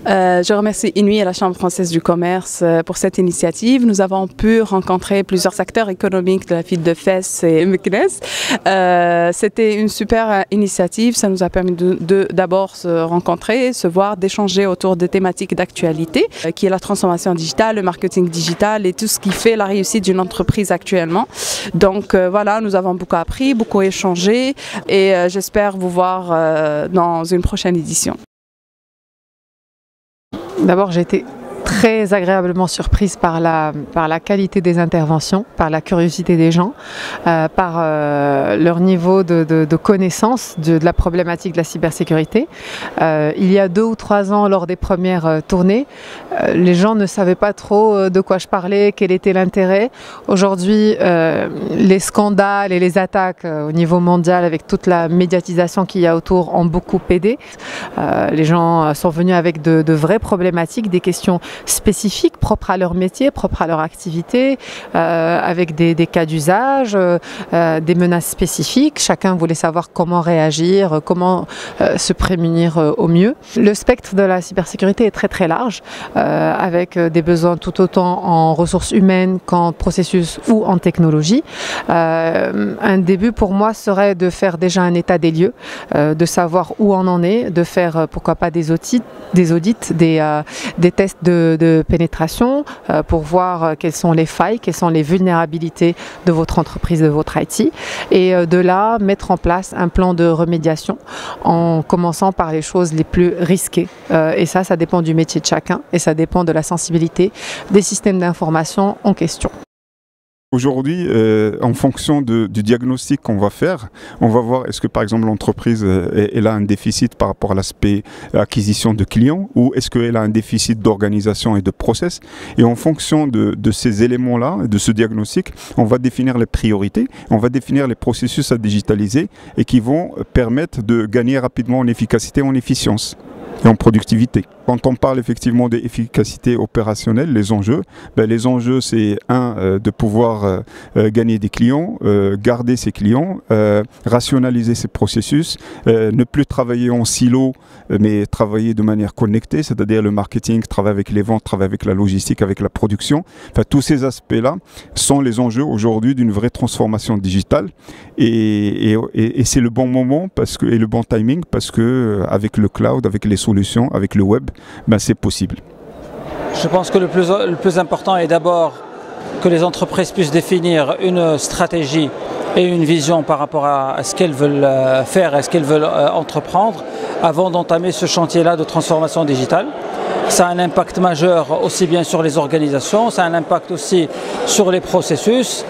Je remercie Inouï et la Chambre française du commerce pour cette initiative. Nous avons pu rencontrer plusieurs acteurs économiques de la ville de Fès et Meknès. C'était une super initiative. Ça nous a permis d'abord se rencontrer, se voir, d'échanger autour des thématiques d'actualité, qui est la transformation digitale, le marketing digital et tout ce qui fait la réussite d'une entreprise actuellement. Donc voilà, nous avons beaucoup appris, beaucoup échangé et j'espère vous voir dans une prochaine édition. D'abord, j'ai été très agréablement surprise par la qualité des interventions, par la curiosité des gens, par leur niveau de connaissance de la problématique de la cybersécurité. Il y a 2 ou 3 ans, lors des premières tournées, les gens ne savaient pas trop de quoi je parlais, quel était l'intérêt. Aujourd'hui, les scandales et les attaques au niveau mondial, avec toute la médiatisation qu'il y a autour, ont beaucoup aidé. Les gens sont venus avec de vraies problématiques, des questions spécifiques, propres à leur métier, propres à leur activité, avec des cas d'usage, des menaces spécifiques. Chacun voulait savoir comment réagir, comment se prémunir au mieux. Le spectre de la cybersécurité est très très large, avec des besoins tout autant en ressources humaines qu'en processus ou en technologie. Un début pour moi serait de faire déjà un état des lieux, de savoir où on en est, de faire pourquoi pas des audits, des tests de pénétration pour voir quelles sont les failles, quelles sont les vulnérabilités de votre entreprise, de votre IT, et de là mettre en place un plan de remédiation en commençant par les choses les plus risquées. Et ça dépend du métier de chacun et ça dépend de la sensibilité des systèmes d'information en question. Aujourd'hui, en fonction du diagnostic qu'on va faire, on va voir est-ce que par exemple l'entreprise elle a un déficit par rapport à l'aspect acquisition de clients ou est-ce qu'elle a un déficit d'organisation et de process. Et en fonction de ces éléments-là, de ce diagnostic, on va définir les priorités, on va définir les processus à digitaliser et qui vont permettre de gagner rapidement en efficacité, en efficience et en productivité. Quand on parle effectivement d'efficacité opérationnelle, les enjeux c'est de pouvoir gagner des clients, garder ses clients, rationaliser ses processus, ne plus travailler en silo, mais travailler de manière connectée, c'est-à-dire le marketing, travailler avec les ventes, travailler avec la logistique, avec la production. Enfin, tous ces aspects-là sont les enjeux aujourd'hui d'une vraie transformation digitale et c'est le bon moment et le bon timing parce que avec le cloud, avec les solutions, avec le web, c'est possible. Je pense que le plus important est d'abord que les entreprises puissent définir une stratégie et une vision par rapport à ce qu'elles veulent faire et ce qu'elles veulent entreprendre avant d'entamer ce chantier-là de transformation digitale. Ça a un impact majeur aussi bien sur les organisations, ça a un impact aussi sur les processus.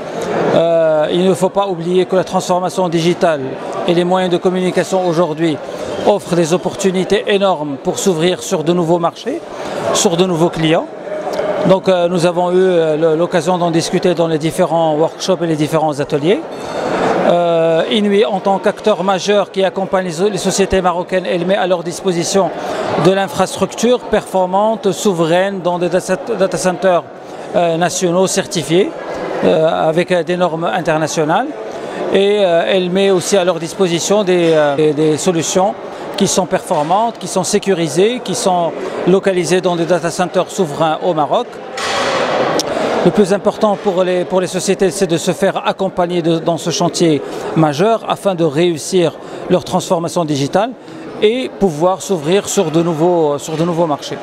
Il ne faut pas oublier que la transformation digitale et les moyens de communication aujourd'hui offrent des opportunités énormes pour s'ouvrir sur de nouveaux marchés, sur de nouveaux clients. Donc nous avons eu l'occasion d'en discuter dans les différents workshops et les différents ateliers. Inouï, en tant qu'acteur majeur qui accompagne les sociétés marocaines, elle met à leur disposition de l'infrastructure performante, souveraine, dans des data centers nationaux certifiés avec des normes internationales. Et elle met aussi à leur disposition des solutions qui sont performantes, qui sont sécurisées, qui sont localisées dans des data centers souverains au Maroc. Le plus important pour les sociétés, c'est de se faire accompagner dans ce chantier majeur afin de réussir leur transformation digitale et pouvoir s'ouvrir sur de nouveaux marchés.